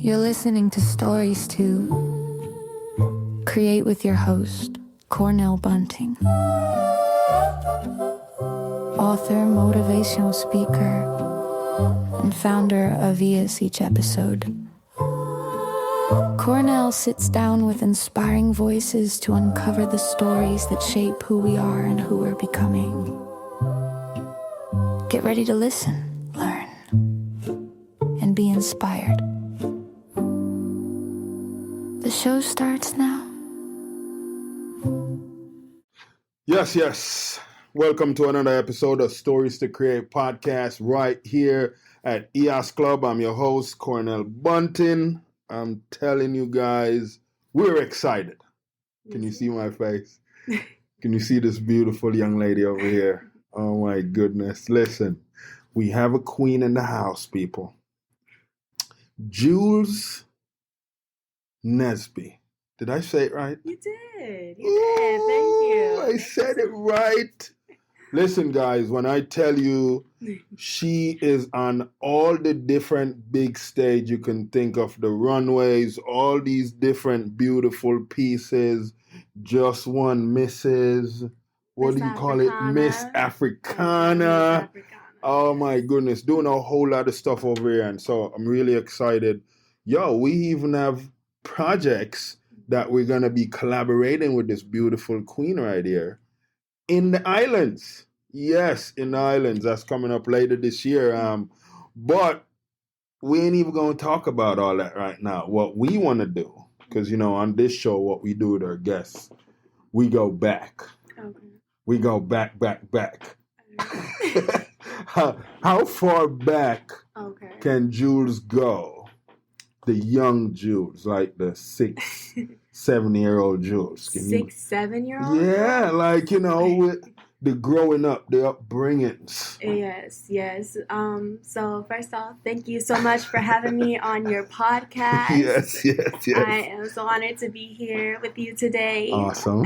You're listening to Stories to Create with your host, Cornell Bunting. Author, motivational speaker, and founder of EHAS Each Episode. Cornell sits down with inspiring voices to uncover the stories that shape who we are and who we're becoming. Get ready to listen, learn, and be inspired. The show starts now. Yes. Welcome to another episode of Stories to Create podcast right here at EHAS CLUB. I'm your host, Cornell Bunting. I'm telling you guys, we're excited. Can you see my face? Can you see this beautiful young lady over here? Oh my goodness. Listen, we have a queen in the house, people. Jules Nesby. Did I say it right? You did. You did. Thank you. I said it right. Listen, guys, when I tell you she is on all the different big stage you can think of, the runways, all these different beautiful pieces, just one Mrs. What do you call it? Miss Africana. Oh my goodness, doing a whole lot of stuff over here. And so I'm really excited. We even have projects that we're going to be collaborating with this beautiful queen right here in the islands. Yes, in the islands. That's coming up later this year. But we ain't even going to talk about all that right now. What we want to do, because, on this show, what we do with our guests, we go back. Okay. We go back. How far back can Jules go? The young Jules, like the 6, 7-year-old Jules. 6, 7-year-old? Yeah, with the growing up, the upbringings. Yes. So first off, thank you so much for having me on your podcast. Yes. I am so honored to be here with you today. Awesome.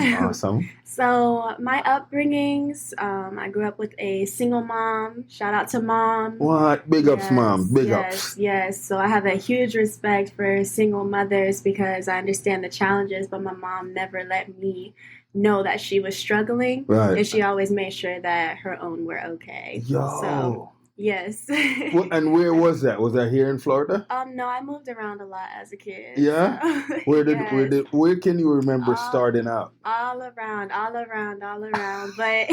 So my upbringings, I grew up with a single mom. Shout out to mom. What? Big ups, mom. Big ups. Yes. So I have a huge respect for single mothers because I understand the challenges, but my mom never let me know that she was struggling. Right. And she always made sure that her own were okay. So, yes. And where was that? Was that here in Florida? No, I moved around a lot as a kid. Yeah? So, Where can you remember starting out? All around. But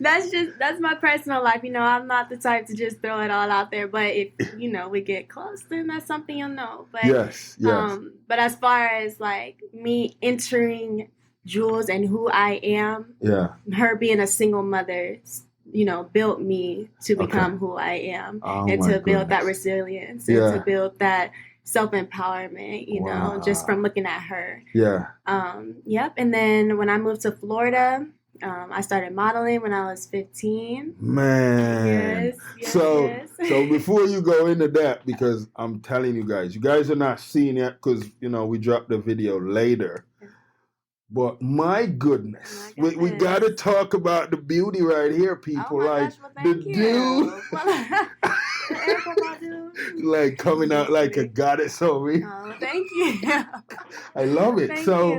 that's my personal life. I'm not the type to just throw it all out there. But if, we get close, then that's something you'll know. But, yes. But as far as like me entering Jules and who I am, her being a single mother, built me to become who I am and to build that resilience and to build that self-empowerment, just from looking at her. Yeah. And then when I moved to Florida, I started modeling when I was 15. Man. Yes. So before you go into that, because I'm telling you guys are not seeing it because, we dropped the video later. But my goodness. We got to talk about the beauty right here, people. Like coming out like a goddess over here. Oh, thank you. I love it.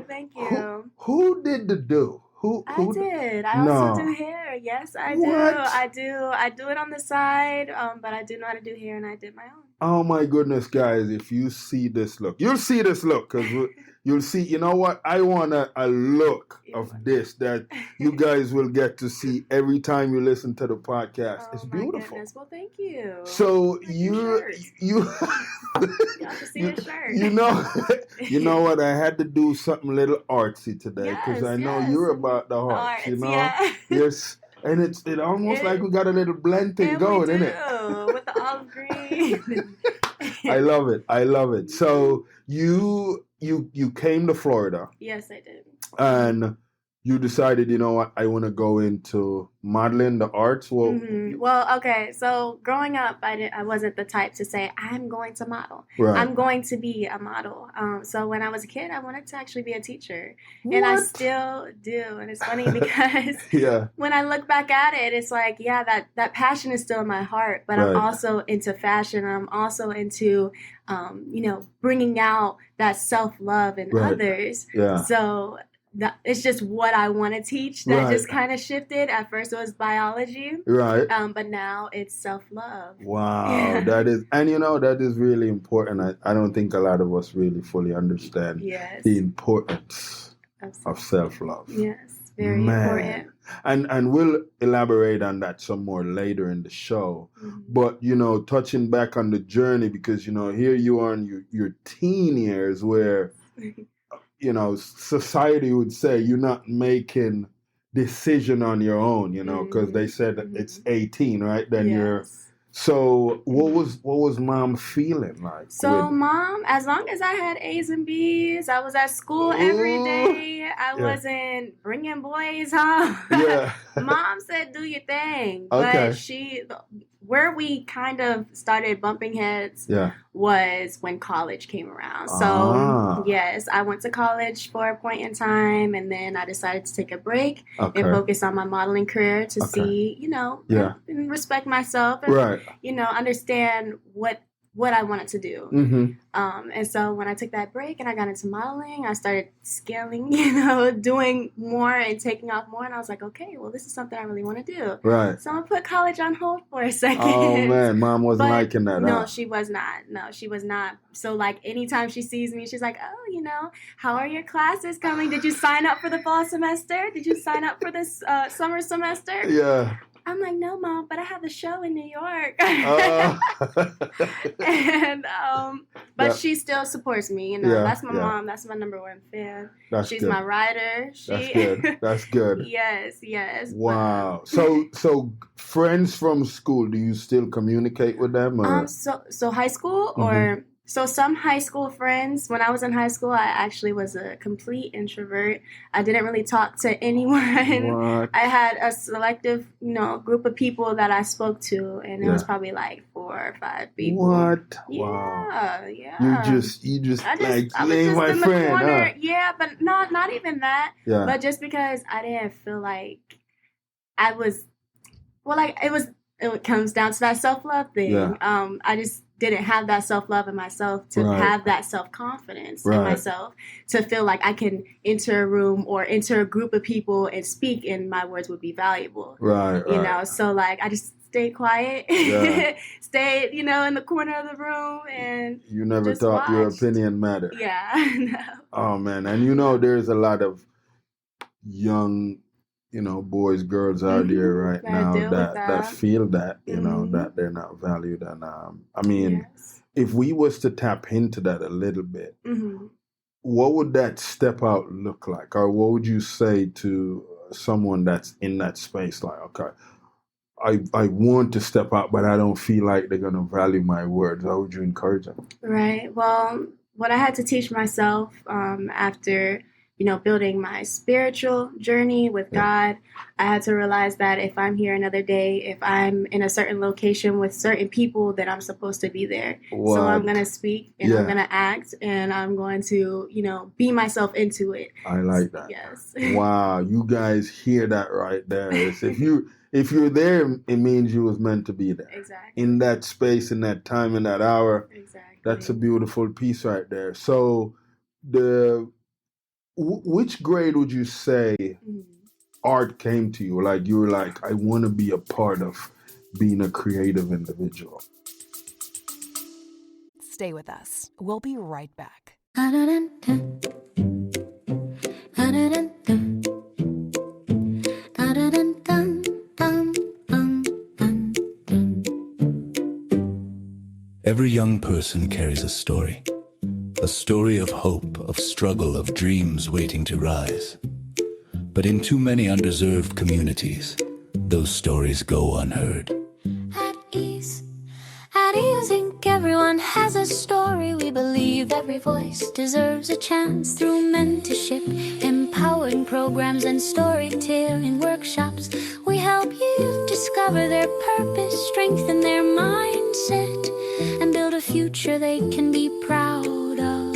Thank you. Who did the do? I did. I also do hair. Yes, I do. I do it on the side, but I do know how to do hair, and I did my own. Oh my goodness, guys! If you see this look, you'll see this look because you'll see. You know what? I want a look of this that you guys will get to see every time you listen to the podcast. It's beautiful. Goodness. Well, thank you. So you Y'all can see the shirt. You know what? I had to do something a little artsy today because I know you're about the hearts. Yeah. Yes. And it almost like we got a little blend thing going, isn't it? With the olive green. I love it. So you came to Florida. Yes, I did. And you decided, you know what, I want to go into modeling, the arts? Well, Well, okay. So growing up, I wasn't the type to say, I'm going to model. Right. I'm going to be a model. So when I was a kid, I wanted to actually be a teacher. And I still do. And it's funny because when I look back at it, it's like, yeah, that passion is still in my heart. But I'm also into fashion. I'm also into, bringing out that self-love in others. Yeah. So it's just what I want to teach that just kind of shifted. At first it was biology. Right. But now it's self-love. Wow. That is really important. I don't think a lot of us really fully understand the importance of self-love. Yes. Very important. And we'll elaborate on that some more later in the show. But, touching back on the journey, because, here you are in your teen years where society would say you're not making decision on your own, because they said it's 18, right? Then you're. So what was mom feeling like? So mom, as long as I had A's and B's, I was at school every day. I wasn't bringing boys home. Mom said, do your thing. Okay. But where we kind of started bumping heads was when college came around. So yes, I went to college for a point in time, and then I decided to take a break and focus on my modeling career to see, and respect myself and, understand what I wanted to do. And so when I took that break and I got into modeling, I started scaling, doing more and taking off more. And I was like, okay, well, this is something I really want to do. Right. So I'm going to put college on hold for a second. Oh, man. Mom wasn't liking that. No, she was not. No, she was not. So, like, anytime she sees me, she's like, oh, how are your classes coming? Did you sign up for the fall semester? Did you sign up for this summer semester? Yeah. I'm like, no, Mom, but I have a show in New York. And but she still supports me. That's my mom. That's my number one fan. She's my rider. That's good. That's good. Yes. Wow. So friends from school, do you still communicate with them? Or? So high school or. So some high school friends, when I was in high school, I actually was a complete introvert. I didn't really talk to anyone. What? I had a selective, group of people that I spoke to, and it was probably like 4 or 5 people. What? Yeah, wow. Yeah. You just my friend. Huh? Yeah, but not even that. Yeah. But just because I didn't feel like I was, it comes down to that self-love thing. Yeah. I just didn't have that self-love in myself to have that self-confidence in myself to feel like I can enter a room or enter a group of people and speak and my words would be valuable. So like I just stayed quiet, stayed, in the corner of the room and you never thought your opinion mattered. Yeah, no. Oh man, and there's a lot of young boys, girls out there right now that feel that, that they're not valued. And I mean, if we was to tap into that a little bit, what would that step out look like? Or what would you say to someone that's in that space? Like, okay, I want to step out, but I don't feel like they're going to value my words. How would you encourage them? Right. Well, what I had to teach myself after building my spiritual journey with God, I had to realize that if I'm here another day, if I'm in a certain location with certain people, that I'm supposed to be there. What? So I'm going to speak and I'm going to act and I'm going to, be myself into it. I like that. Yes. Wow. You guys hear that right there. If you're there, it means you was meant to be there. Exactly. In that space, in that time, in that hour. Exactly. That's a beautiful piece right there. So which grade would you say art came to you? Like you were like, I want to be a part of being a creative individual. Stay with us. We'll be right back. Every young person carries a story. A story of hope, of struggle, of dreams waiting to rise. But in too many underserved communities, those stories go unheard. At ease in Everyone has a story. We believe every voice deserves a chance. Through mentorship, empowering programs, and storytelling workshops, we help you discover their purpose, strengthen their mindset, and build a future they can be proud of.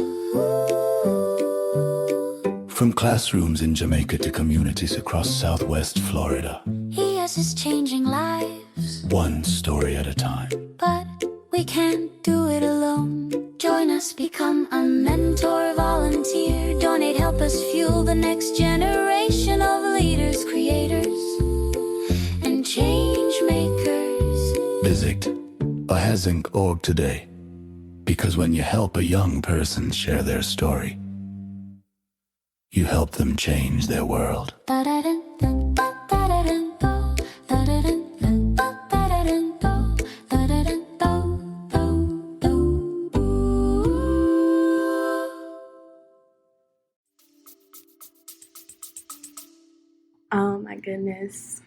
From classrooms in Jamaica to communities across Southwest Florida, EHAS is changing lives, one story at a time. but we can't do it alone. Join us, become a mentor, volunteer, donate, help us fuel the next generation of leaders, creators, and change makers. Visit EHAS.org today, because when you help a young person share their story, you help them change their world. Oh my goodness.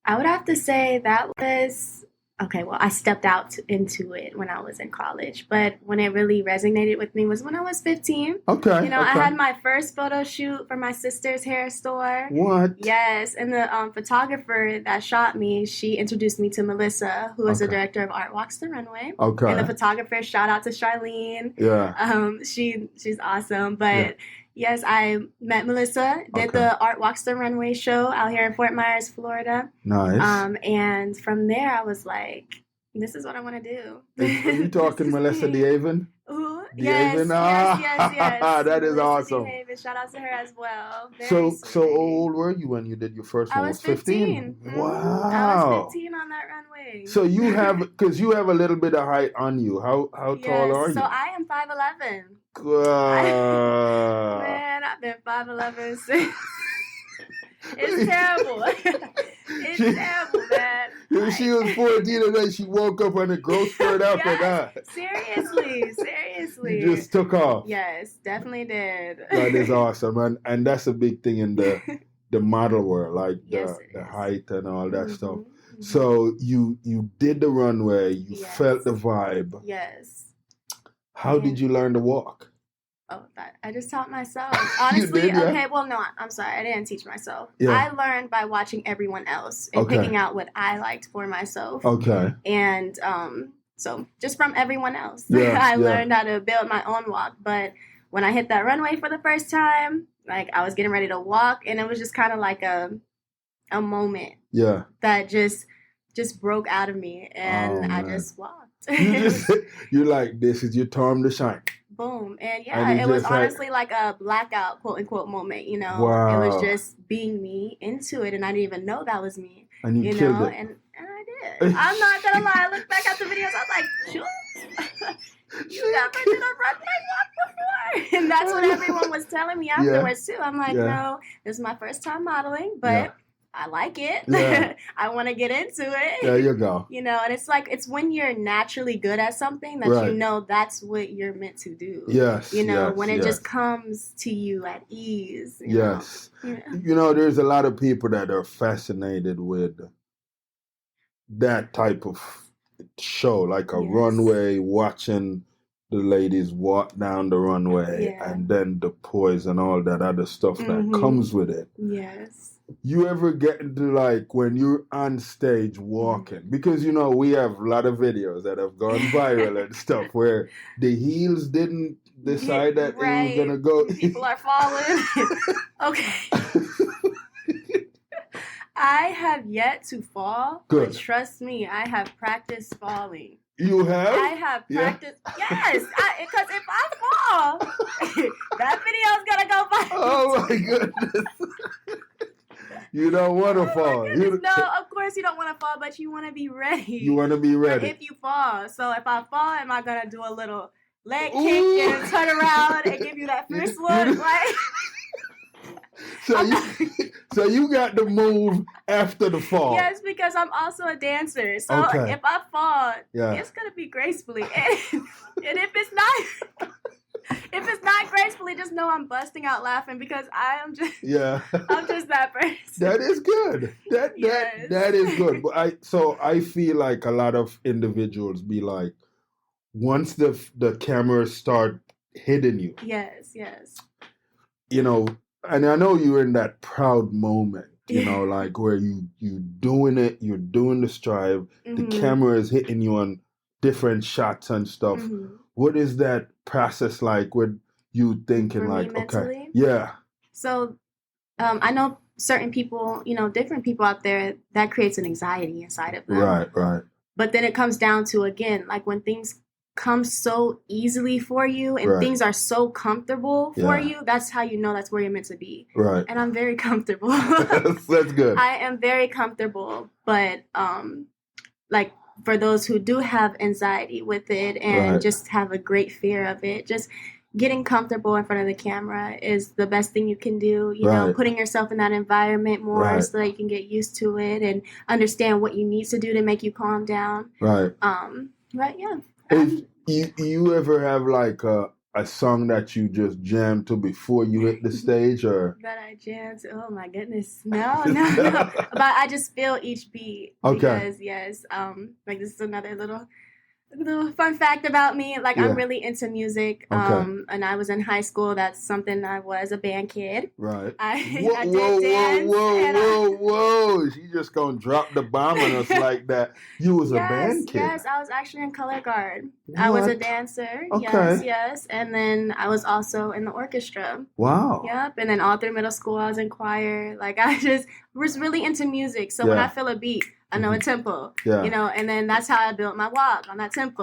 I would have to say that was, okay, well, I stepped out into it when I was in college, but when it really resonated with me was when I was 15. Okay. I had my first photo shoot for my sister's hair store. What? Yes, and the photographer that shot me, she introduced me to Melissa, who is the director of Art Walks the Runway. Okay. And the photographer, shout out to Charlene. Yeah. She's awesome, but... Yes, I met Melissa, did the Art Walks the Runway show out here in Fort Myers, Florida. Nice. And from there, I was like, this is what I want to do. Are you talking Melissa DeHaven? Who? Yes. That is awesome. DeHaven. Shout out to her as well. So how old were you when you did your first one? I was 15. Wow. I was 15 on that runway. So you have, because you have a little bit of height on you. How tall are you? So I am 5'11". Wow. Man, I've been 5'11" since. It's terrible. It's terrible, man. When she was 14 and then she woke up on a growth spurt after that. Seriously. You just took off. Yes, definitely did. That is awesome. And that's a big thing in the model world, like the height and all that stuff. Mm-hmm. So you did the runway, you felt the vibe. Yes. How did you learn to walk? Oh, I just taught myself. Honestly, you did, okay, well, no, I'm sorry. I didn't teach myself. Yeah. I learned by watching everyone else and picking out what I liked for myself. Okay. And so just from everyone else, I learned how to build my own walk. But when I hit that runway for the first time, like I was getting ready to walk, and it was just kind of like a moment that just broke out of me, and I just walked. You're like, this is your time to shine. Boom. And it was honestly like a blackout, quote unquote, moment, Wow. It was just being me into it, and I didn't even know that was me. And you killed it. And I did. I'm not gonna lie, I look back at the videos, I was like, Jules, you never did a runway walk before. And that's what everyone was telling me afterwards too. I'm like, no, this is my first time modeling, but I like it. Yeah. I want to get into it. There you go. And it's like, it's when you're naturally good at something that that's what you're meant to do. Yes. When it just comes to you at ease. Yes. There's a lot of people that are fascinated with that type of show, like a runway, watching the ladies walk down the runway and then the poise and all that other stuff that comes with it. Yes. You ever get into like when you're on stage walking? Because we have a lot of videos that have gone viral and stuff where the heels didn't decide that it was gonna go. People are falling. Okay. I have yet to fall, but trust me, I have practiced falling. You have? I have practiced. Yes, because if I fall, that video's gonna go viral. Oh my goodness. You don't want to fall. No, of course you don't want to fall, but you want to be ready. You want to be ready. If you fall. So if I fall, am I going to do a little leg kick and turn around and give you that first look, right? So you got to move after the fall. Yes, because I'm also a dancer. So if I fall, it's going to be gracefully. And if it's not... If it's not gracefully, just know I'm busting out laughing because I'm just that person. That is good. That is good. But I feel like a lot of individuals be like, once the cameras start hitting you. Yes, yes. You know, and I know you're in that proud moment, you know, like where you doing it, you're doing the strive, the camera is hitting you on different shots and stuff. What is that process like with you thinking, for like, me mentally? okay, yeah. So I know certain people, you know, different people out there, that creates an anxiety inside of them. Right. But then it comes down to, again, like when things come so easily for you and things are so comfortable for you, that's how you know that's where you're meant to be. Right. And I'm very comfortable. That's good. I am very comfortable, but like for those who do have anxiety with it and just have a great fear of it, just getting comfortable in front of the camera is the best thing you can do. You know, putting yourself in that environment more so that you can get used to it and understand what you need to do to make you calm down. Right. Yeah. If you ever have like a song that you just jammed to before you hit the stage, or that I jammed? Oh my goodness, no. But I just feel each beat. Okay. Because like this is another little fun fact about me. Like I'm really into music. And I was in high school. That's something I was, a band kid. Right. I did dance. Whoa! She just gonna drop the bomb on us like that. You was a band kid. Yes, I was actually in color guard. What? I was a dancer. Okay. Yes. And then I was also in the orchestra. Wow. Yep. And then all through middle school, I was in choir. Like I just was really into music. So when I feel a beat, I know a tempo, you know, and then that's how I built my walk, on that tempo.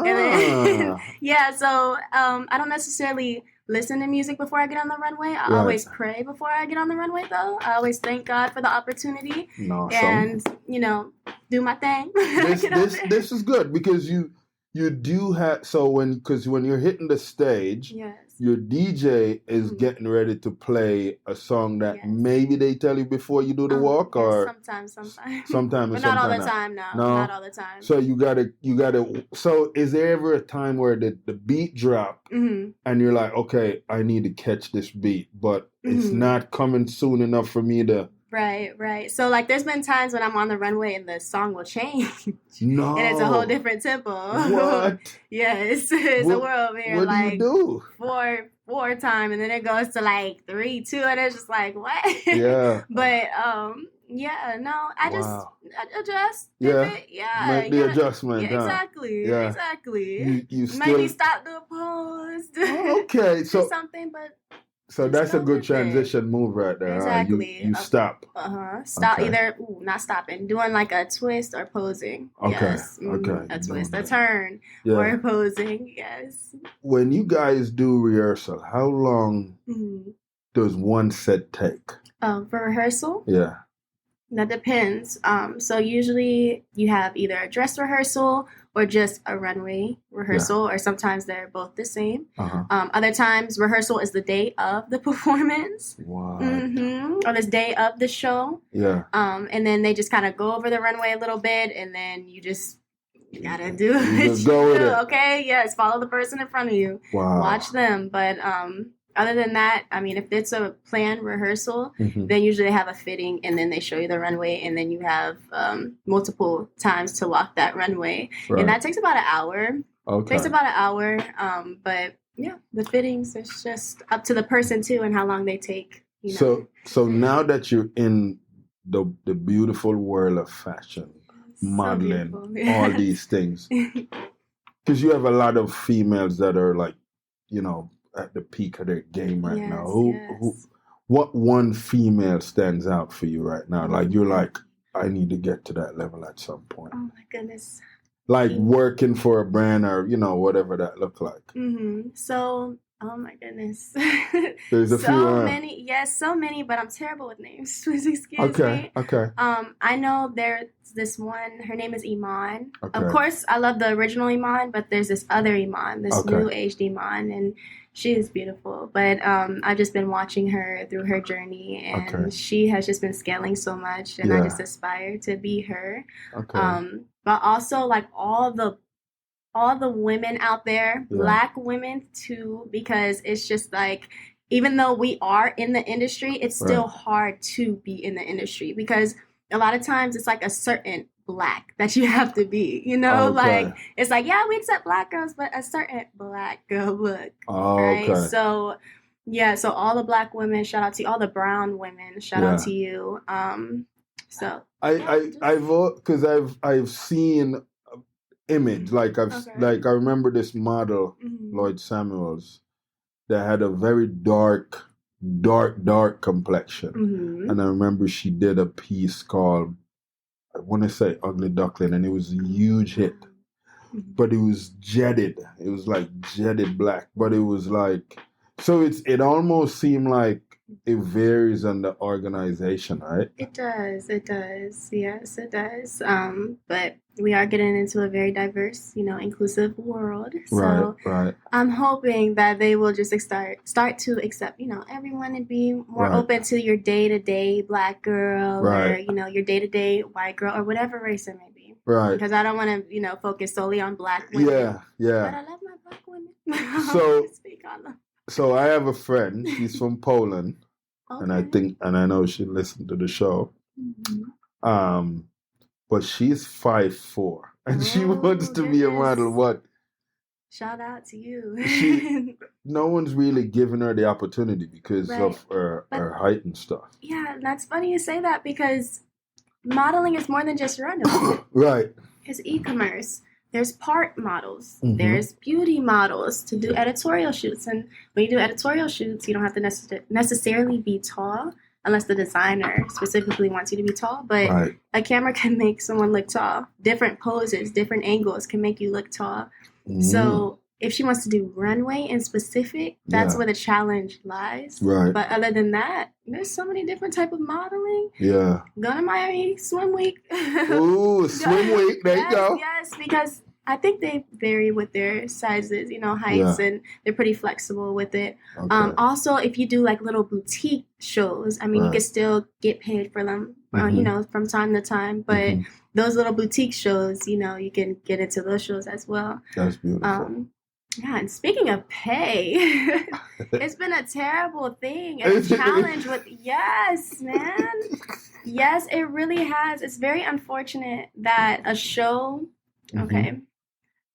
And then, so I don't necessarily listen to music before I get on the runway. I always pray before I get on the runway, though. I always thank God for the opportunity and, you know, do my thing. This is good because you do have, because when you're hitting the stage, your DJ is getting ready to play a song that maybe they tell you before you do the walk, or sometimes, but not all the time. No, not all the time. So you gotta. So is there ever a time where the beat drop and you're like, okay, I need to catch this beat, but it's not coming soon enough for me to. Right. So, like, there's been times when I'm on the runway and the song will change. No. And it's a whole different tempo. What? Yes. It's a whirlwind. What like, do you do? Four time, and then it goes to, like, 3, 2, and it's just like, what? Yeah. But, I just adjust. Make the adjustment. Yeah, exactly. Yeah. Exactly. You still... Maybe stop the pause. Okay. So... something, but... So that's a good transition move right there. Exactly. You stop. Stop, either not stopping, doing like a twist or posing. Okay. Yes. Okay. A twist, a turn, or posing. Yes. When you guys do rehearsal, how long does one set take? For rehearsal? Yeah. That depends. So usually you have either a dress rehearsal or just a runway rehearsal, or sometimes they're both the same. Other times rehearsal is the day of the performance. Wow. Or this day of the show. Yeah. And then they just kind of go over the runway a little bit, and then you gotta do it. Just go with it. Okay, yes, follow the person in front of you. Wow. Watch them. But other than that, I mean, if it's a planned rehearsal, then usually they have a fitting, and then they show you the runway, and then you have multiple times to walk that runway. Right. And that takes about an hour. Okay. Takes about an hour. But yeah, the fittings, it's just up to the person too, and how long they take. You know. So now that you're in the beautiful world of fashion, modeling, all these things, because you have a lot of females that are like, you know, at the peak of their game right now. What one female stands out for you right now? Like you're like, I need to get to that level at some point. Oh my goodness. Like working for a brand, or you know, whatever that look like. So, oh my goodness. There's a few. So many. Yes, so many. But I'm terrible with names. Please excuse me. Okay. I know there's this one. Her name is Iman. Okay. Of course, I love the original Iman, but there's this other Iman, this new aged Iman, and she is beautiful. But I've just been watching her through her journey, and she has just been scaling so much, and I just aspire to be her. But also like all the women out there, Black women too, because it's just like, even though we are in the industry, it's still hard to be in the industry, because a lot of times it's like a certain black that you have to be, you know, like it's like, yeah, we accept black girls, but a certain black girl look, right? So yeah, so all the black women, shout out to you. All the brown women, shout out to you. So I've seen image, like I remember this model, Lloyd Samuels, that had a very dark complexion, and I remember she did a piece called, I want to say Ugly Duckling, and it was a huge hit, but it was jetted. It was like jetted black, but it was like, so it almost seemed like it varies on the organization, right? It does. Yes, it does. But we are getting into a very diverse, inclusive world. So right. I'm hoping that they will just start to accept, everyone, and be more open to your day-to-day black girl, or, your day-to-day white girl, or whatever race it may be. Right. Because I don't want to, focus solely on black women. Yeah. But I love my black women. So, speak on them. So I have a friend. She's from Poland. Okay. And I know she listened to the show. But she's 5'4", and she wants to be a model. What? Shout out to you. No one's really giving her the opportunity because of her height and stuff. Yeah, that's funny you say that, because modeling is more than just runway. Right. It's e-commerce. There's part models. There's beauty models to do editorial shoots. And when you do editorial shoots, you don't have to necessarily be tall, unless the designer specifically wants you to be tall. But a camera can make someone look tall. Different poses, different angles can make you look tall. So if she wants to do runway in specific, that's where the challenge lies. Right. But other than that, there's so many different type of modeling. Yeah. Go to Miami Swim Week. Ooh, Swim Week. There you go. Yes, because I think they vary with their sizes, heights, and they're pretty flexible with it. Okay. Also, if you do like little boutique shows, I mean, you can still get paid for them, from time to time. But those little boutique shows, you can get into those shows as well. That's beautiful. Yeah, and speaking of pay, it's been a terrible thing. A challenge with, yes, man. Yes, it really has. It's very unfortunate that a show,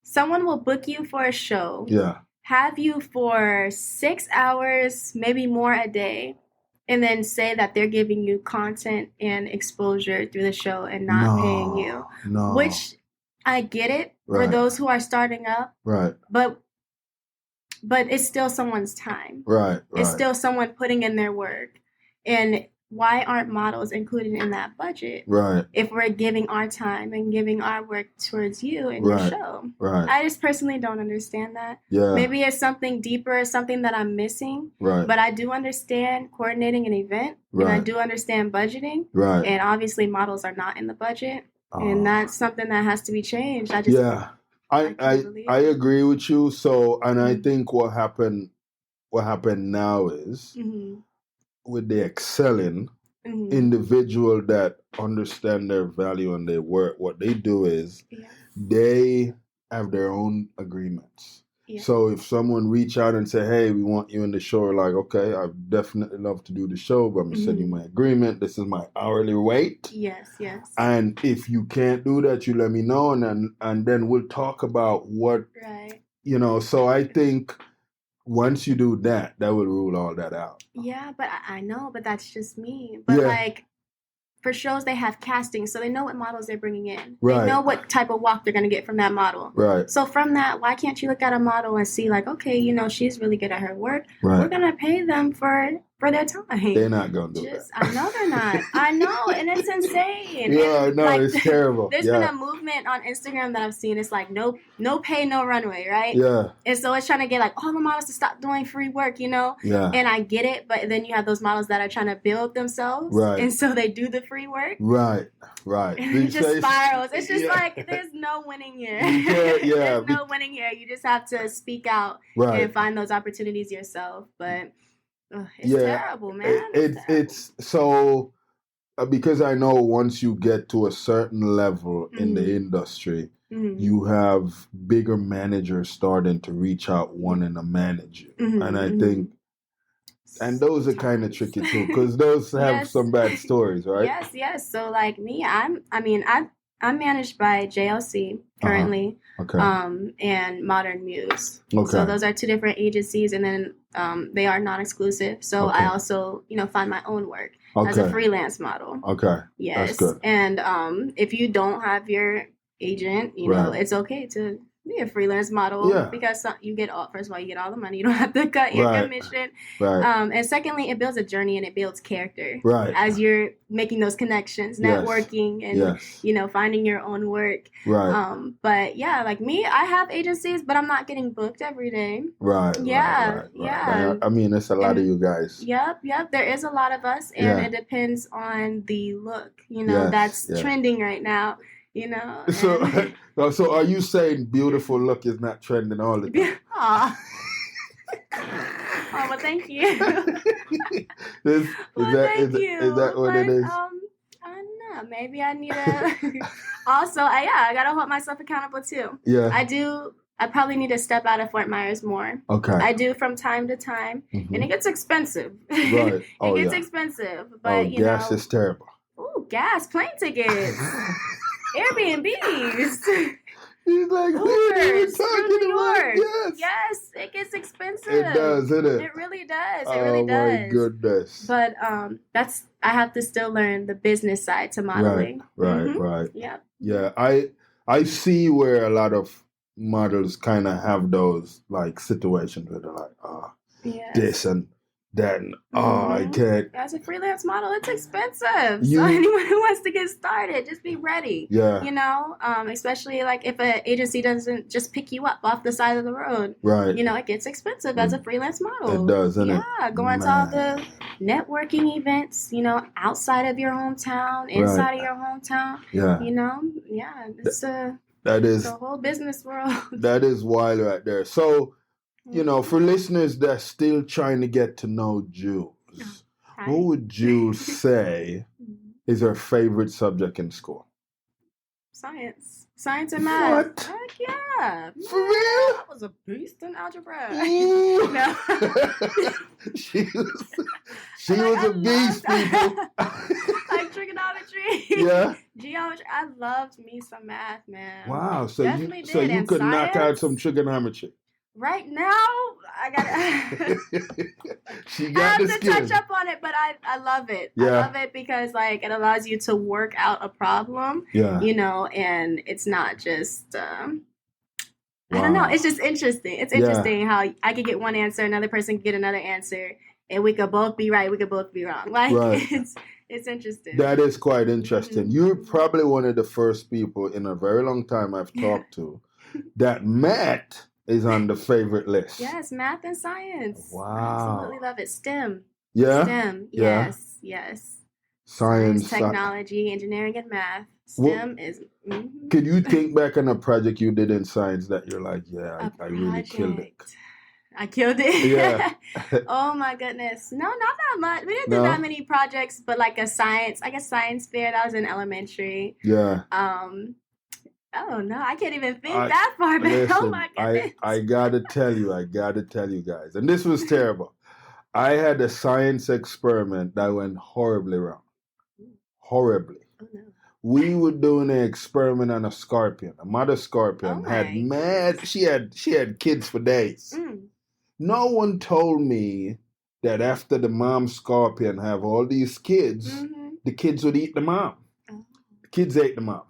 someone will book you for a show, have you for 6 hours, maybe more a day, and then say that they're giving you content and exposure through the show and not paying you. No. Which, I get it for those who are starting up. Right. But it's still someone's time. Right. It's still someone putting in their work. And why aren't models included in that budget? Right. If we're giving our time and giving our work towards you and your show. Right. I just personally don't understand that. Yeah. Maybe it's something deeper, something that I'm missing. Right. But I do understand coordinating an event. Right. And I do understand budgeting. Right. And obviously models are not in the budget. And that's something that has to be changed. I agree with you. So, and I think what happened now is with the excelling individual that understand their value and their work, what they do is they have their own agreements. Yeah. So if someone reach out and say, hey, we want you in the show, like, okay, I'd definitely love to do the show, but I'm going to send you my agreement. This is my hourly rate. Yes. And if you can't do that, you let me know, and then we'll talk about what, so I think once you do that, that will rule all that out. Yeah, but I know, but that's just me. But for shows, they have casting, so they know what models they're bringing in. Right. They know what type of walk they're going to get from that model. Right. So from that, why can't you look at a model and see, like, okay, she's really good at her work. Right. We're going to pay them for their time. They're not going to do that. I know they're not. I know, and it's insane. Yeah, I know, it's terrible. There's been a movement on Instagram that I've seen. It's like, no pay, no runway, right? Yeah. And so it's trying to get, like, all the models to stop doing free work, Yeah. And I get it, but then you have those models that are trying to build themselves. Right. And so they do the free work. Right. It just spirals. It's just like, there's no winning here. There's no winning here. You just have to speak out and find those opportunities yourself. But it's terrible, man. It's so, because I know once you get to a certain level in the industry, you have bigger managers starting to reach out wanting to manage you. And I think And those are kind of tricky too, because those have some bad stories, right? Yes. So like me, I'm managed by JLC currently, and Modern Muse. Okay. So those are two different agencies, and then they are non-exclusive. So I also, find my own work as a freelance model. Okay. Yes. That's good. And if you don't have your agent, it's okay to be a freelance model because you get first of all, you get all the money. You don't have to cut your commission. Right. And secondly, it builds a journey and it builds character. Right. As you're making those connections, networking, and finding your own work. Right. But yeah, like me, I have agencies, but I'm not getting booked every day. Right. Yeah. Yeah. I mean, it's a lot of you guys. Yep. There is a lot of us, and it depends on the look. That's trending right now. So are you saying beautiful look is not trending all the time? Oh, well, thank you. Is that what it is? I don't know. Maybe I need to. Also, I gotta hold myself accountable too. Yeah, I do. I probably need to step out of Fort Myers more. Okay, I do from time to time, and it gets expensive. Right, it gets expensive. But gas is terrible. Ooh, gas, plane tickets. Airbnbs. He's like, Ubers through New York. Yes, it gets expensive. It does, isn't it? It really does. It really does. Oh my goodness. But I have to still learn the business side to modeling. Right. Yeah, I see where a lot of models kind of have those like situations where they're like, this and that, and I can't. As a freelance model, it's expensive. So anyone who wants to get started, just be ready. Yeah. Especially like if an agency doesn't just pick you up off the side of the road. Right. It gets expensive as a freelance model. It does, doesn't it? Yeah, going to all the networking events, outside of your hometown, inside of your hometown. Yeah. It's a whole business world. That is wild right there. So, for listeners that's still trying to get to know Jules, what would Jules say is her favorite subject in school? Science and math. What? Heck yeah. For real? I was a beast in algebra. No. She was a beast, people. Like trigonometry. Yeah. Geometry. I loved me some math, man. Wow. So you could knock out some trigonometry. Right now, I she got have to touch up on it, but I love it. Yeah. I love it because like it allows you to work out a problem. Yeah. And it's not just I don't know. It's just interesting. It's interesting how I could get one answer, another person could get another answer, and we could both be right. We could both be wrong. Like it's interesting. That is quite interesting. Mm-hmm. You're probably one of the first people in a very long time I've talked to that math is on the favorite list. Yes, math and science. Wow. I absolutely love it. STEM. Yeah? STEM. Yes. Science, technology, engineering, and math. STEM is... Mm-hmm. Could you think back on a project you did in science that you're like, I really killed it? I killed it? Yeah. Oh my goodness. No, not that much. We didn't do that many projects, but like a science fair, that was in elementary. Yeah. Oh no, I can't even think that far back. Listen, oh my goodness. I gotta tell you guys. And this was terrible. I had a science experiment that went horribly wrong. Horribly. Oh no. We were doing an experiment on a scorpion. A mother scorpion she had kids for days. Mm. No one told me that after the mom scorpion have all these kids, the kids would eat the mom. Oh. The kids ate the mom.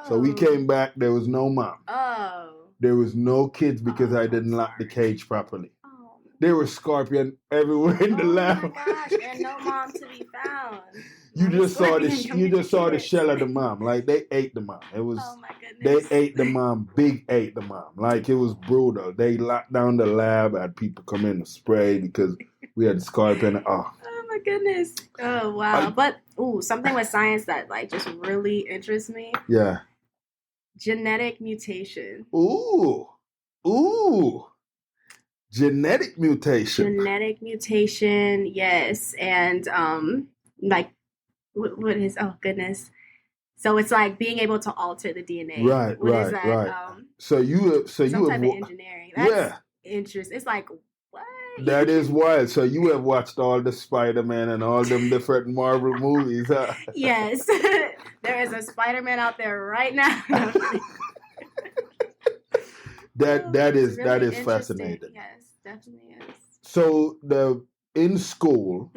So we came back, there was no mom. Oh. There was no kids because I didn't lock the cage properly. Oh. There was scorpion everywhere in the lab. Oh my gosh, and no mom to be found. You just saw the shell of the mom. Like they ate the mom. It was they ate the mom, ate the mom. Like it was brutal. They locked down the lab, had people come in to spray because we had scorpion. Oh my goodness. Oh wow. But something with science that like just really interests me. Yeah. Genetic mutation. Ooh. Genetic mutation, yes. And like what is goodness. So it's like being able to alter the DNA. Right. Is that? So some type of engineering. That's interesting. It's like what? That is wild. So you have watched all the Spider-Man and all them different Marvel movies, huh? Yes. There is a Spider-Man out there right now. that is really fascinating. Yes, definitely is. So in school,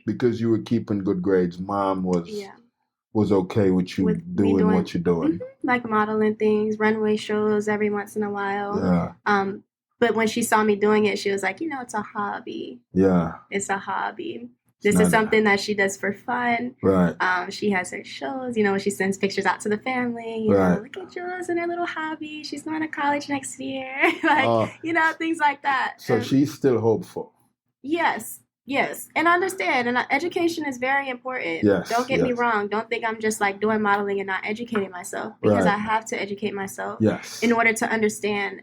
because you were keeping good grades, mom was okay with you doing what you're doing. Like modeling things, runway shows every once in a while. Yeah. But when she saw me doing it, she was like, it's a hobby. Yeah. It's a hobby. This is something that she does for fun. Right. She has her shows, when she sends pictures out to the family, you know, look at Jules and her little hobby. She's going to college next year. Things like that. So she's still hopeful. Yes. And I understand. And education is very important. Yes. Don't get me wrong. Don't think I'm just like doing modeling and not educating myself, because I have to educate myself in order to understand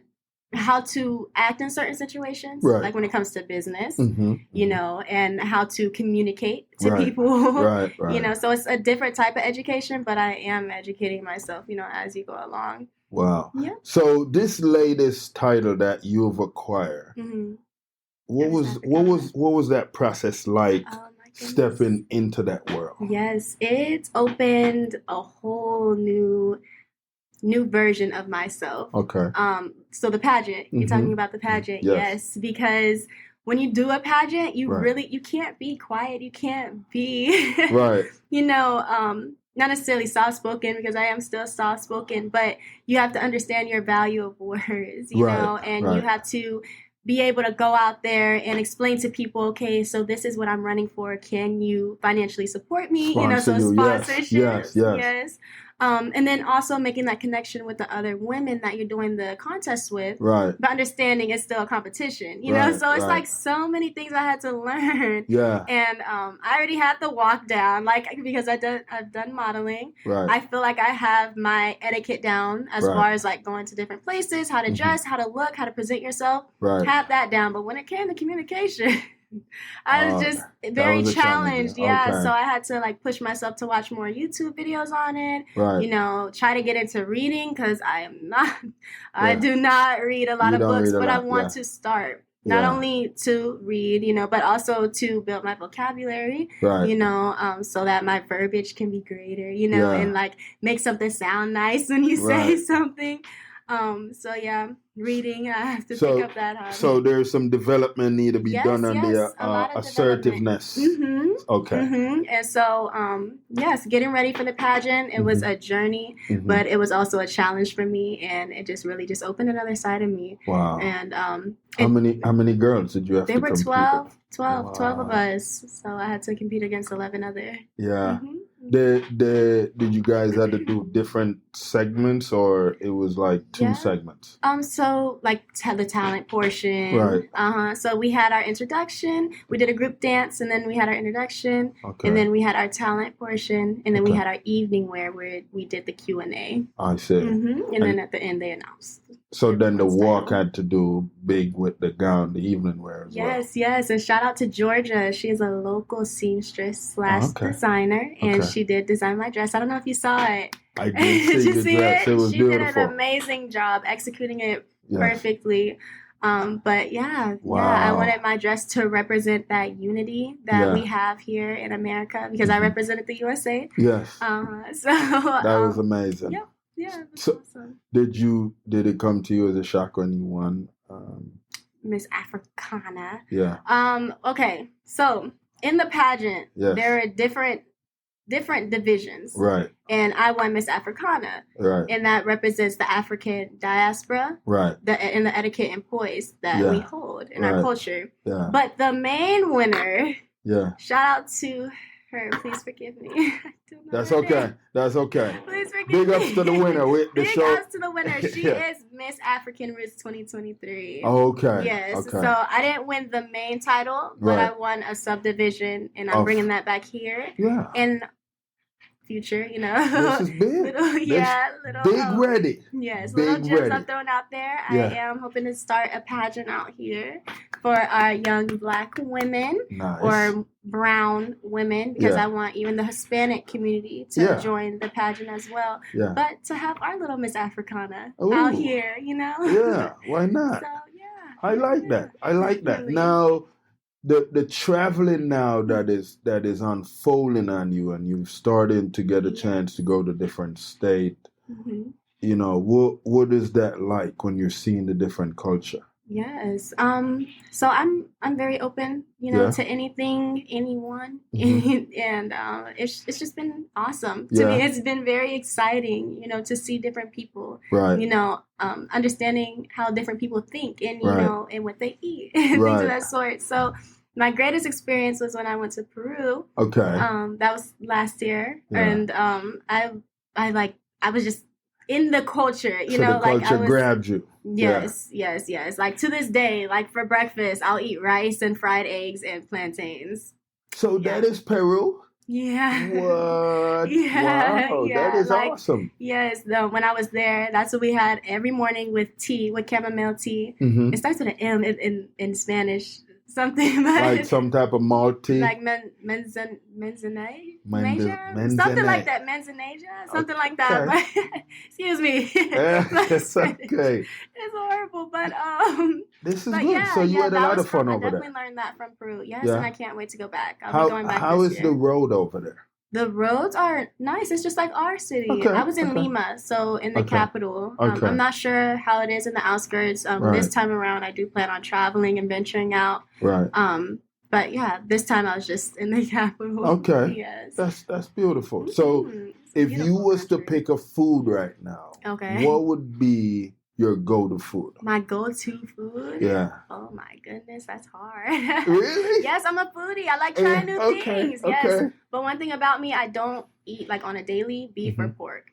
how to act in certain situations, like when it comes to business, and how to communicate to people, so it's a different type of education, but I am educating myself, as you go along. Wow. Yeah. So this latest title that you've acquired, what was that process like, stepping into that world? Yes, it opened a whole new version of myself. Okay. So the pageant, you're talking about the pageant. Yes, because when you do a pageant, you can't be quiet. You can't be, not necessarily soft-spoken, because I am still soft-spoken, but you have to understand your value of words, you know, and you have to be able to go out there and explain to people, okay, so this is what I'm running for. Can you financially support me? So sponsorship. Yes. And then also making that connection with the other women that you're doing the contest with. Right. But understanding it's still a competition, so it's like so many things I had to learn. Yeah. And I already had the walk down, because I've done modeling. Right. I feel like I have my etiquette down as far as like going to different places, how to dress, how to look, how to present yourself. Right. Have that down. But when it came to communication, I was just very challenged. Yeah. Okay. So I had to like push myself to watch more YouTube videos on it. Right. Try to get into reading, because I do not read a lot of books, but I want to start. Not only to read, but also to build my vocabulary, so that my verbiage can be greater, and like make something sound nice when you say something. Reading, I have to pick up that hobby. So there's some development need to be done on the assertiveness. Okay. And so, getting ready for the pageant, it was a journey, but it was also a challenge for me, and it just really just opened another side of me. Wow. And how many girls did you have to compete? They were 12 of us, so I had to compete against 11 other. Yeah. Did you guys have to do different segments, or it was like two segments? So like the talent portion. Right. So we had our introduction, we did a group dance, and then we had our introduction, and then we had our talent portion, and then we had our evening where we did the Q&A. I see. And then at the end they announced. So then the walk had to do big with the gown, the evening wear as well. Yes. And shout out to Georgia. She's a local seamstress / designer, and she did design my dress. I don't know if you saw it. I did see the dress. It was she beautiful. She did an amazing job executing it perfectly. But I wanted my dress to represent that unity that we have here in America, because I represented the USA. Yes. That was amazing. Yep. Yeah, so awesome. Did it come to you as a shock when you won Miss Africana? Yeah. Okay. So in the pageant, there are different divisions. Right. And I won Miss Africana. Right. And that represents the African diaspora. Right. And the etiquette and poise that we hold in our culture. Yeah. But the main winner. Yeah. Shout out to her. Please forgive me. That's okay. That's okay. Please forgive me. Big ups to the winner. Big ups to the winner. She is Miss African Roots 2023. Oh, okay. Yes. Okay. So I didn't win the main title, but I won a subdivision, and I'm bringing that back here. Yeah. And future, This is big. Big ready. Yes, little gems I'm throwing out there. Yeah. I am hoping to start a pageant out here for our young Black women or brown women, because I want even the Hispanic community to join the pageant as well. Yeah. But to have our little Miss Africana out here, Yeah, why not? So, I like that. I like that. Definitely. Now, the traveling now that is unfolding on you, and you've started to get a chance to go to different state. Mm-hmm. You know, what is that like when you're seeing the different culture? Yes. So I'm very open, to anything, anyone, and it's just been awesome to me. It's been very exciting, to see different people, right? Understanding how different people think, and and what they eat, and things of that sort. So my greatest experience was when I went to Peru. Okay. That was last year, and I was just in the culture, so the culture grabbed you. Yes. Like to this day, like for breakfast, I'll eat rice and fried eggs and plantains. So that is Peru? Yeah. What? Yeah. Wow, that is awesome. Yes. When I was there, that's what we had every morning with tea, with chamomile tea. It starts with an M in Spanish. Something like some type of malt tea, like menzenasia, something like that, menzenasia, something like that. But, excuse me. It's okay. It's horrible, but this is good. So you had a lot of fun over there. I definitely learned that from Peru. Yes, and I can't wait to go back. I'll be going back. How this is year. the road over there? The roads are nice. It's just like our city. I was in Lima, so in the capital. I'm not sure how it is in the outskirts. This time around, I do plan on traveling and venturing out. Right. But yeah, this time I was just in the capital. Okay. Yes. That's beautiful. So if you was to pick a food right now, what would be your go-to food? My go-to food? Yeah. Oh my goodness, that's hard. Really? Yes, I'm a foodie. I like trying new things. Yes. Okay. But one thing about me, I don't eat like on a daily beef or pork.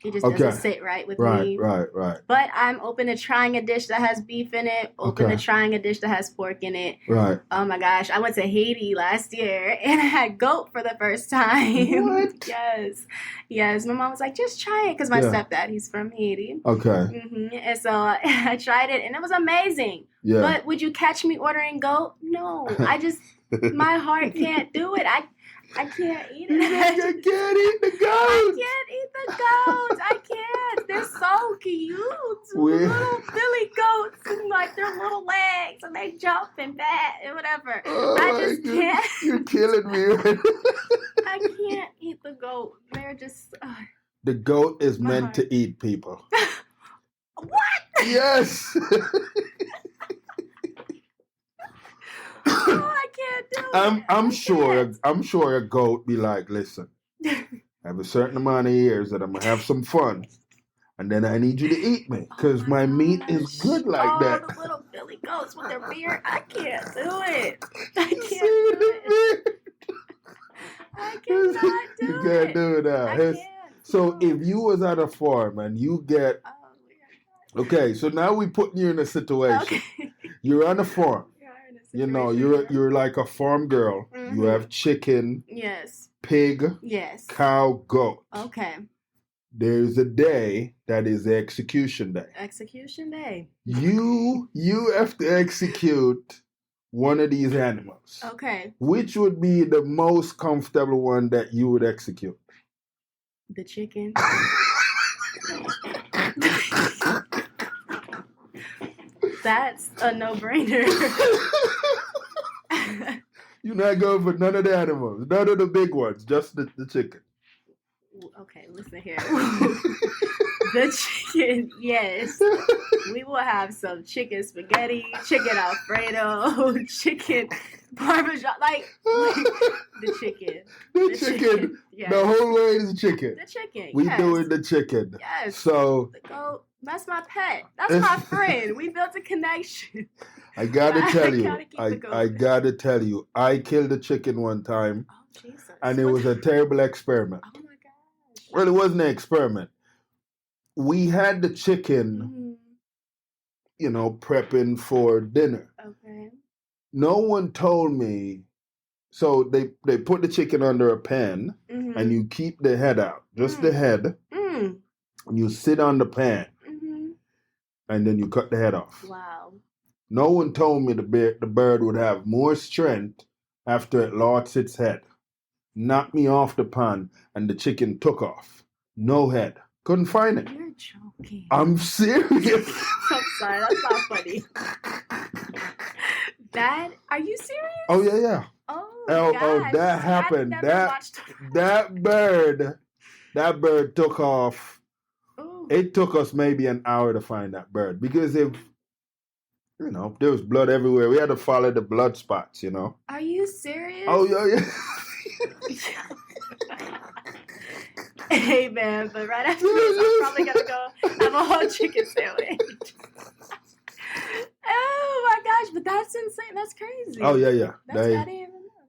It just doesn't sit right with me. Right. But I'm open to trying a dish that has beef in it, open to trying a dish that has pork in it. Right. Oh my gosh, I went to Haiti last year and I had goat for the first time. What? Yes. My mom was like, just try it, because my stepdad, he's from Haiti. Okay. And so I tried it and it was amazing. Yeah. But would you catch me ordering goat? No, my heart can't do it. I can't eat it. You can't eat the goats. I can't eat the goats. I can't. They're so cute. Little Billy goats, and like their little legs, and they jump and bat and whatever. I just can't. You're killing me. I can't eat the goat. They're just. The goat is meant to eat people. What? Yes. Oh, I can't do it. I'm sure a goat be like, listen, I have a certain amount of years that I'm gonna have some fun, and then I need you to eat me, because my meat is good like that. The little Billy goats with their beard, I can't do it. I can't do it. I cannot do it. You can't do it now. I can't. So if you was at a farm and you get, okay, so now we putting you in a situation. Okay. You're on a farm. You know, you're like a farm girl. You have chicken. Yes. Pig. Yes. Cow, goat. Okay. There's a day that is the execution day. Execution day. You have to execute one of these animals. Okay. Which would be the most comfortable one that you would execute? The chicken. That's a no-brainer. You're not going for none of the animals, none of the big ones, just the chicken. Okay, listen here. The chicken, yes. We will have some chicken spaghetti, chicken Alfredo, chicken Parmesan, like the chicken. The chicken. Yes. The whole way is chicken. The chicken. We doing the chicken. Yes. So the goat, that's my pet. That's my friend. We built a connection. I gotta tell you, I killed a chicken one time. Oh Jesus. And it was a terrible experiment. Oh my gosh. Well, it wasn't an experiment. We had the chicken, prepping for dinner. Okay. No one told me. So they put the chicken under a pan, and you keep the head out, just the head. And you sit on the pan, and then you cut the head off. Wow. No one told me the bird would have more strength after it lost its head. Knocked me off the pan, and the chicken took off. No head. Couldn't find it. You're joking. I'm serious. I'm sorry, that's not funny. Are you serious? Oh yeah. Oh, gosh. That happened. That bird took off. Ooh. It took us maybe an hour to find that bird because there was blood everywhere. We had to follow the blood spots, Are you serious? Oh yeah. Hey man, but right after this, I'm probably gonna go have a whole chicken sandwich. Oh my gosh, but that's insane. That's crazy. Oh yeah.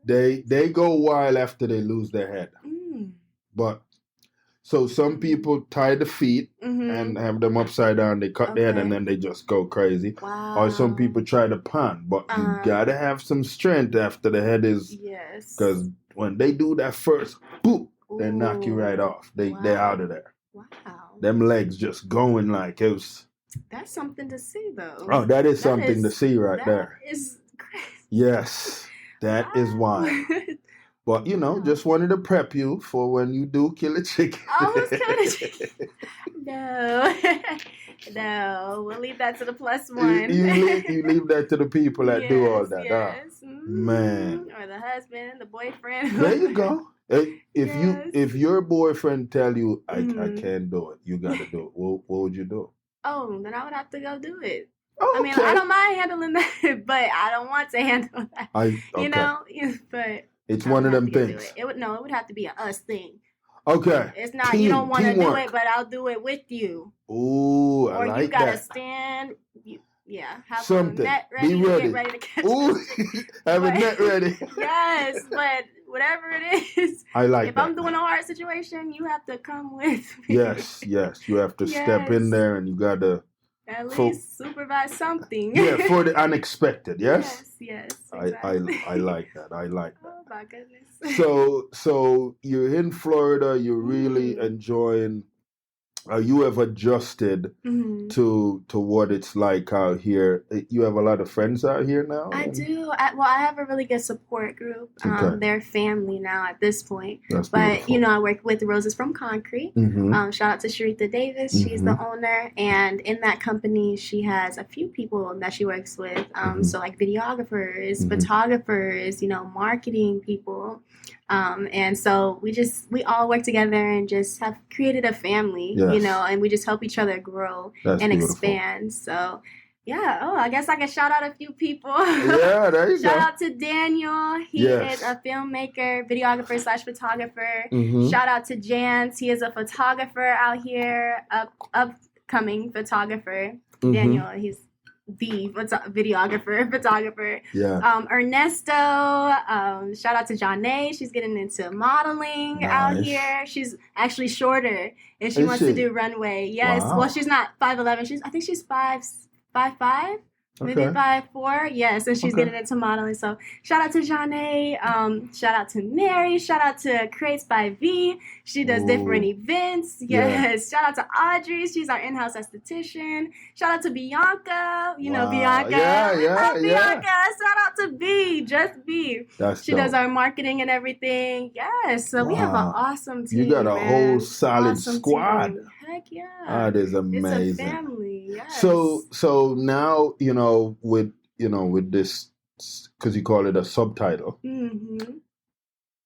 They go wild after they lose their head. But so some people tie the feet and have them upside down. They cut their head and then they just go crazy. Wow. Or some people try to pan, but you gotta have some strength after the head is. Yes. Because when they do that first, boop, they knock you right off. They're out of there. Wow. Them legs just going like it was. That's something to see, though. Oh, that is something to see right there. That is crazy. Yes, that is wild. But, just wanted to prep you for when you do kill a chicken. Almost killed a chicken. No. No, we'll leave that to the plus one. You leave that to the people that do all that. Yes. Man. Or the husband, the boyfriend. There you go. If your boyfriend tell you, I can't do it, you got to do it, what would you do? Oh, then I would have to go do it. Oh, I mean, I don't mind handling that, but I don't want to handle that. But... It's one of them things. It would have to be an us thing. Okay. It's not you don't want to do it, but I'll do it with you. Ooh, I like that. Or you gotta stand. Have something. A net ready. Be ready. Get ready to catch. Ooh, have a net ready. Yes, but whatever it is, I like if that. I'm doing a hard situation, you have to come with me. Yes, you have to step in there, and you gotta. At least supervise something. Yeah, for the unexpected, yes? Yes, exactly. I like that. I like that. Oh, my goodness. So you're in Florida. You're really enjoying... you have adjusted to what it's like out here. You have a lot of friends out here now? I do. I have a really good support group. They're family now at this point. That's but, beautiful. I work with Roses from Concrete. Shout out to Sharita Davis. She's the owner. And in that company, she has a few people that she works with. So like videographers, photographers, marketing people. And so we all work together and just have created a family, and we just help each other grow and expand. So, yeah. Oh, I guess I can shout out a few people. Yeah, there you go. Shout out to Daniel. He is a filmmaker, videographer / photographer. Shout out to Jance. He is a photographer out here, upcoming photographer. Daniel, he's the photographer. Yeah. Ernesto, shout out to Janae. She's getting into modeling out here. She's actually shorter and she wants to do runway. Yes. Wow. Well, she's not 5'11". I think she's 5'5". Maybe 5'4". Yes, and she's getting into modeling. So shout out to Janae. Shout out to Mary. Shout out to Creates by V. She does different events. Yes. Shout out to Audrey. She's our in-house esthetician. Shout out to Bianca. Bianca. Bianca. Shout out to B. Just B. She does our marketing and everything. Yes. So we have an awesome team. You got a whole solid squad. Team. Heck yeah. That is amazing. It's a family. Yes. So now, with this, because you call it a subtitle,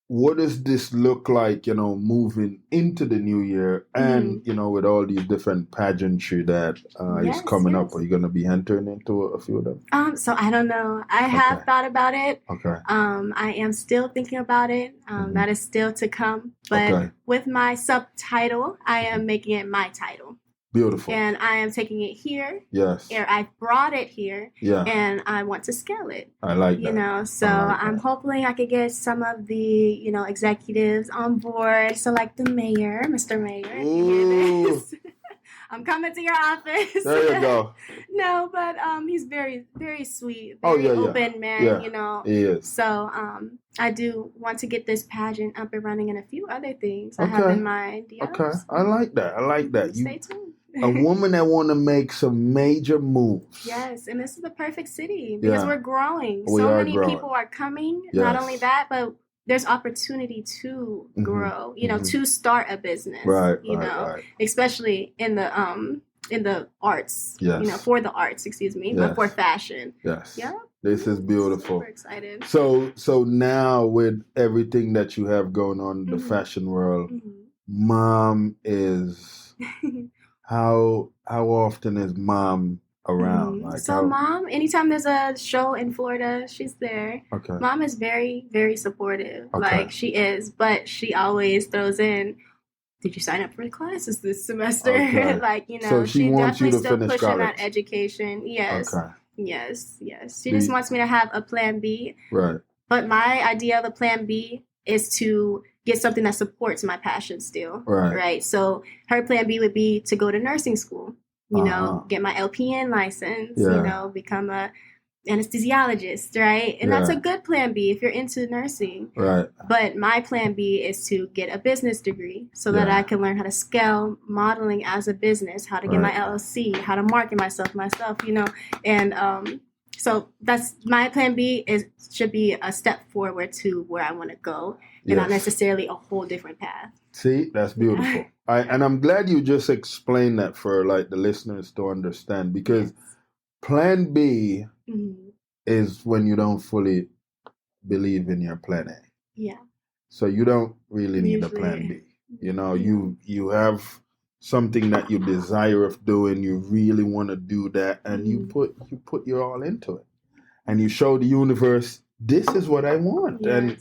what does this look like, moving into the new year and, with all these different pageantry that is coming up? Are you going to be entering into a few of them? So I don't know. I have thought about it. Okay. I am still thinking about it. That is still to come. But with my subtitle, I am making it my title. Beautiful. And I am taking it here. Yes. I brought it here. Yeah. And I want to scale it. I like that. So I'm hoping I could get some of the, executives on board. So like the mayor, Mr. Mayor, if you hear this. I'm coming to your office. There you go. No, but he's very, very sweet. Very open man, He is. So I do want to get this pageant up and running and a few other things I have in mind. Yes. Okay. I like that. Stay tuned. A woman that want to make some major moves. Yes, and this is the perfect city because we're growing. Many people are coming. Yes. Not only that, but there's opportunity to grow, to start a business. Right, especially in the in the arts. Yes. You know, for the arts, excuse me, but for fashion. Yes. Yeah. This is beautiful. Super excited. So now with everything that you have going on in the fashion world, mom is how often is mom around? Like so mom, anytime there's a show in Florida, she's there. Okay. Mom is very, very supportive. Okay. Like she is, but she always throws in, did you sign up for the classes this semester? Okay. Like, you know, so she definitely still pushing college. that education. Yes. Okay. Yes. She Do just wants me to have a plan B. Right. But my idea of a plan B is to get something that supports my passion still. Right. So her plan B would be to go to nursing school, you know, get my LPN license, you know, become a anesthesiologist, right? And that's a good plan B if you're into nursing. Right. But my plan B is to get a business degree so that I can learn how to scale modeling as a business, how to get my LLC, how to market myself, you know. And so that's my plan B should be a step forward to where I want to go and not necessarily a whole different path. See, that's beautiful. And I'm glad you just explained that for like the listeners to understand, because plan B is when you don't fully believe in your plan A. Yeah. So you don't really need a plan B. You know, you have something that you desire of doing, you really want to do that, and you put your all into it. And you show the universe, this is what I want. Yes. And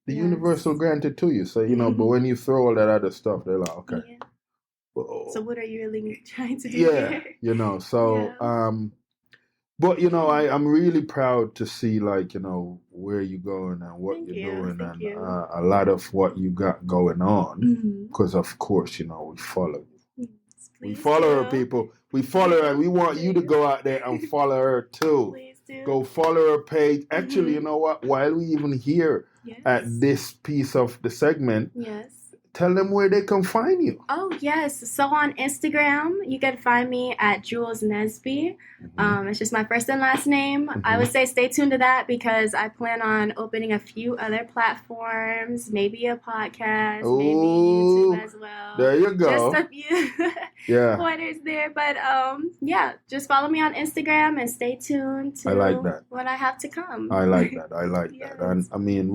the universe will grant it to you. So, you know, but when you throw all that other stuff, they're like, okay. Yeah. So what are you really trying to do? Yeah, you know, so but, you know, I'm really proud to see, like, you know, where you're going and what you're doing and a lot of what you got going on. Because, of course, you know, we follow you. We follow her, people. We follow her, and we want you to go out there and follow her, too. Please do. Go follow her page. Actually, you know what? While we even here at this piece of the segment, tell them where they can find you. Oh, yes. So on Instagram, you can find me at Jules Nesby. It's just my first and last name. I would say stay tuned to that because I plan on opening a few other platforms, maybe a podcast, maybe YouTube as well. There you go. Just a few pointers there. But just follow me on Instagram and stay tuned to what I have to come. I like that. And I mean,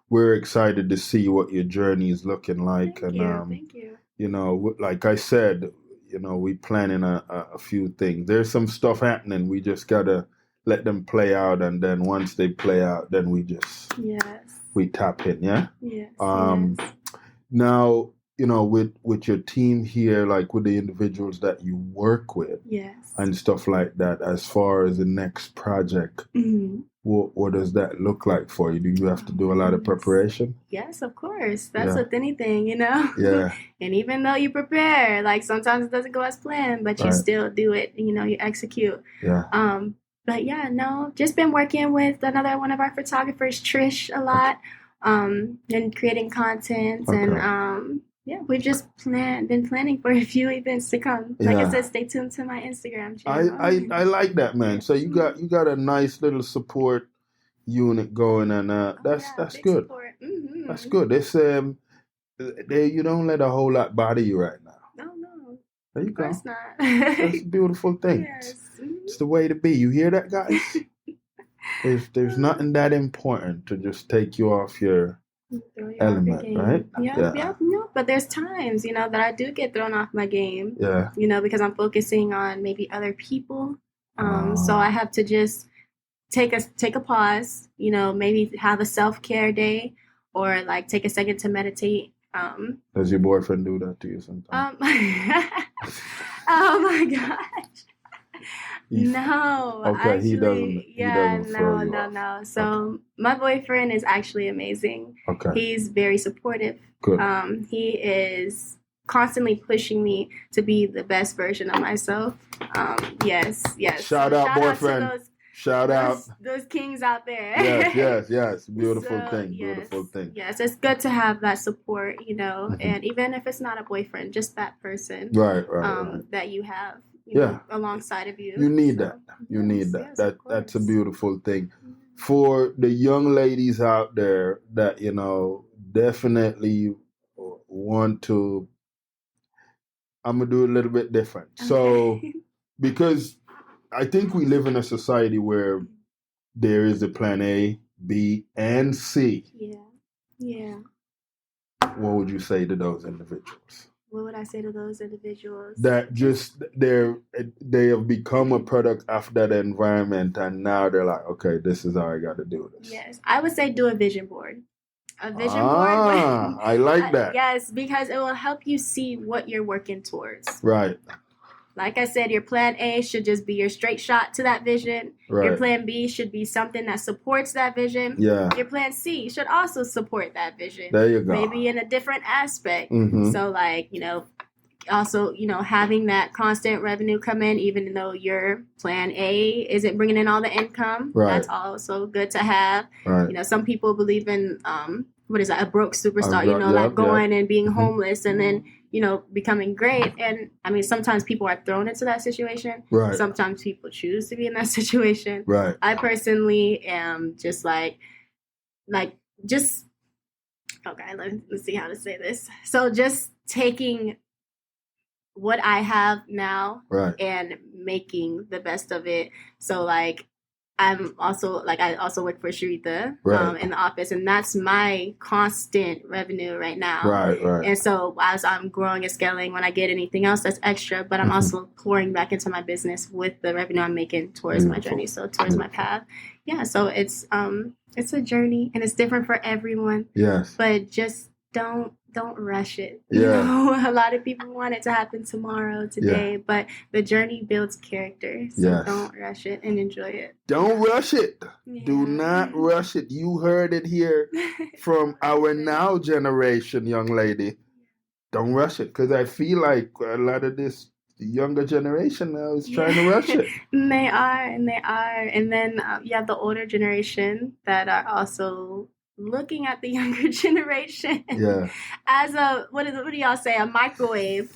we're excited to see what your journey is looking like. Thank you. You know, like I said, you know, we planning a few things. There's some stuff happening. We just got to let them play out. And then once they play out, then we just, we tap in. Yeah. Yes. Now, you know, with your team here, like with the individuals that you work with and stuff like that, as far as the next project, what does that look like for you? Do you have to do a lot of preparation? Yes, of course. That's with anything, you know? Yeah. And even though you prepare, like sometimes it doesn't go as planned, but you still do it, you know, you execute. Yeah. But just been working with another one of our photographers, Trish, a lot, and creating content and we've just been planning for a few events to come. Like I said, stay tuned to my Instagram channel. I like that, man. So you got a nice little support unit going, and that's good. Support. That's good. It's you don't let a whole lot bother you right now. No. There you go. Of course not. That's a beautiful thing. Yes. It's the way to be. You hear that, guys? There's nothing that important to just take you off your element, right? Yeah. No, but there's times, you know, that I do get thrown off my game. Yeah. You know, because I'm focusing on maybe other people. So I have to just take a pause, you know, maybe have a self-care day or like take a second to meditate. Does your boyfriend do that to you sometimes? Oh my gosh. No, okay, actually, he doesn't throw you off. No. So my boyfriend is actually amazing. Okay. He's very supportive. Good. He is constantly pushing me to be the best version of myself. Yes. Shout out, boyfriend. Shout out. Those kings out there. Yes. Beautiful thing. Yes, it's good to have that support, you know, and even if it's not a boyfriend, just that person right. that you have. You know, alongside of you. You need that. You need that. That's a beautiful thing. For the young ladies out there that, you know, definitely want to I'm going to do it a little bit different. Okay. So, because I think we live in a society where there is a plan A, B, and C. Yeah. Yeah. What would you say to those individuals? What would I say to those individuals? That just they have become a product of that environment, and now they're like, okay, this is how I got to do this. Yes, I would say do a vision board. A vision board. I like that. Yes, because it will help you see what you're working towards. Right. Like I said, your plan A should just be your straight shot to that vision. Right. Your plan B should be something that supports that vision. Yeah. Your plan C should also support that vision. There you go. Maybe in a different aspect. Mm-hmm. So like, also, having that constant revenue come in, even though your plan A isn't bringing in all the income. Right. That's also good to have. Right. Some people believe in, a broke superstar, going and being homeless and then, becoming great. And I mean, sometimes people are thrown into that situation. Right. Sometimes people choose to be in that situation. Right. I personally am just okay, let's see how to say this. So just taking what I have now, right, and making the best of it. So like, I'm also I also work for Sharita, right, in the office, and that's my constant revenue right now. Right, right. And so as I'm growing and scaling, when I get anything else that's extra, but I'm also pouring back into my business with the revenue I'm making towards my journey, so towards my path. Yeah, so it's a journey and it's different for everyone. Yes. But just don't rush it. Yeah. A lot of people want it to happen tomorrow, today, but the journey builds character. So don't rush it and enjoy it. Don't rush it. Yeah. Do not rush it. You heard it here from our now generation, young lady. Don't rush it. Because I feel like a lot of this younger generation now is trying to rush it. They are. And then you have the older generation that are also looking at the younger generation as what do y'all say, a microwave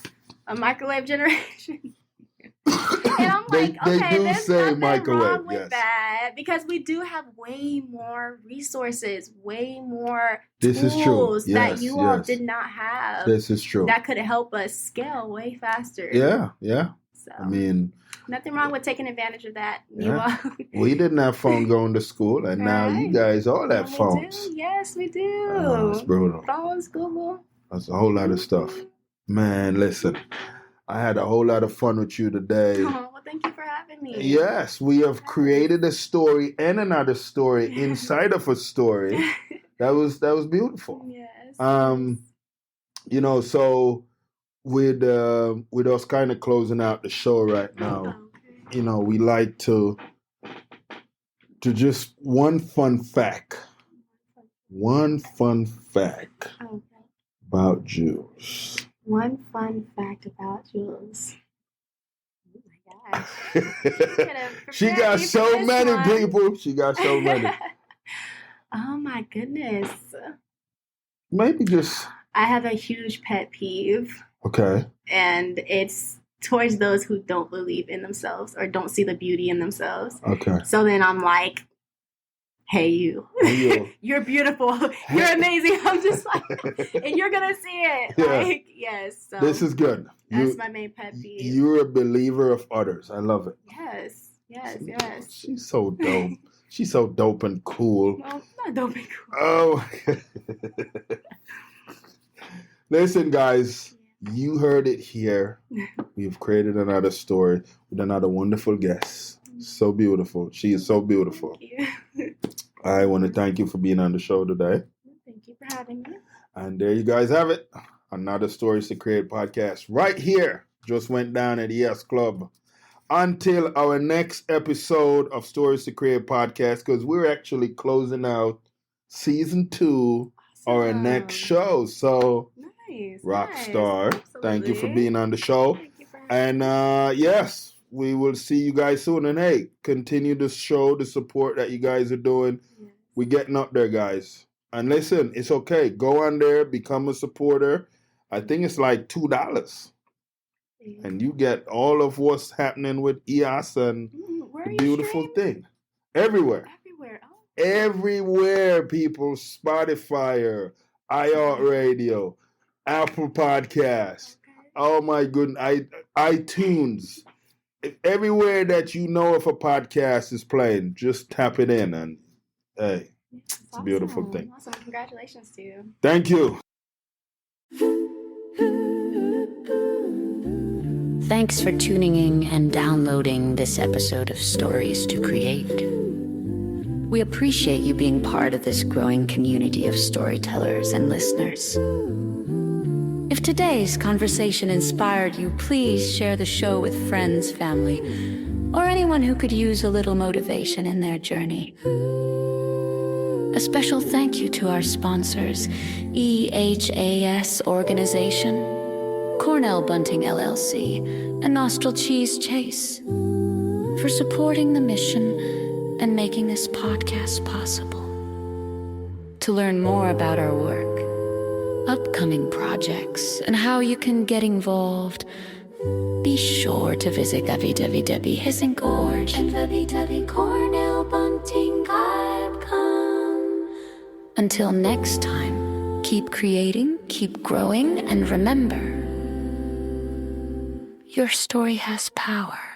generation. And I'm like, okay, there's nothing wrong with that, because we do have way more resources, way more tools that you all did not have. This is true. That could help us scale way faster. Yeah. So, I mean, nothing wrong with taking advantage of that. Yeah. We didn't have phones going to school, and now you guys all have phones. Yes, we do. It's brutal. Phones, Google. That's a whole lot of stuff. Man, listen, I had a whole lot of fun with you today. Oh, well, thank you for having me. Yes, we have created a story and another story inside of a story. That was beautiful. Yes. So with us kind of closing out the show right now, we like to just one fun fact about Jules. One fun fact about Jules. Oh my gosh. She got so many people. She got so many. Oh my goodness. Maybe just... I have a huge pet peeve. Okay. And it's towards those who don't believe in themselves or don't see the beauty in themselves. Okay. So then I'm like, hey, you. You're beautiful. You're amazing. I'm just like, and you're going to see it. Yeah. Like, yes. So this is good. That's my main pet peeve. You're a believer of others. I love it. Yes. She's so dope. She's so dope and cool. No, not dope and cool. Oh. Listen, guys. You heard it here. We've created another story with another wonderful guest. So beautiful. She is so beautiful. Thank you. I want to thank you for being on the show today. Thank you for having me. And there you guys have it. Another Stories to Create podcast right here. Just went down at EHAS CLUB. Until our next episode of Stories to Create podcast, because we're actually closing out season 2, our next show. So... Rockstar. Nice. Thank you for being on the show. And yes, we will see you guys soon. And hey, continue to show the support that you guys are doing. Yes. We're getting up there, guys. And listen, it's okay. Go on there, become a supporter. I think it's like $2. Yeah. And you get all of what's happening with EHAS and the beautiful thing. Everywhere. Oh. Everywhere, people. Spotify, iHeartRadio, Apple Podcasts, Oh my goodness. iTunes. Everywhere that you know if a podcast is playing, just tap it in and hey, it's awesome. A beautiful thing. Awesome. Congratulations to you. Thank you. Thanks for tuning in and downloading this episode of Stories to Create. We appreciate you being part of this growing community of storytellers and listeners. If today's conversation inspired you, please share the show with friends, family, or anyone who could use a little motivation in their journey. A special thank you to our sponsors, EHAS Organization, Cornell Bunting LLC, and Nostril Cheese Chase for supporting the mission and making this podcast possible. To learn more about our work, upcoming projects, and how you can get involved, be sure to visit www.hisinkorg and www.cornellbunting.com. Until next time, keep creating, keep growing, and remember, your story has power.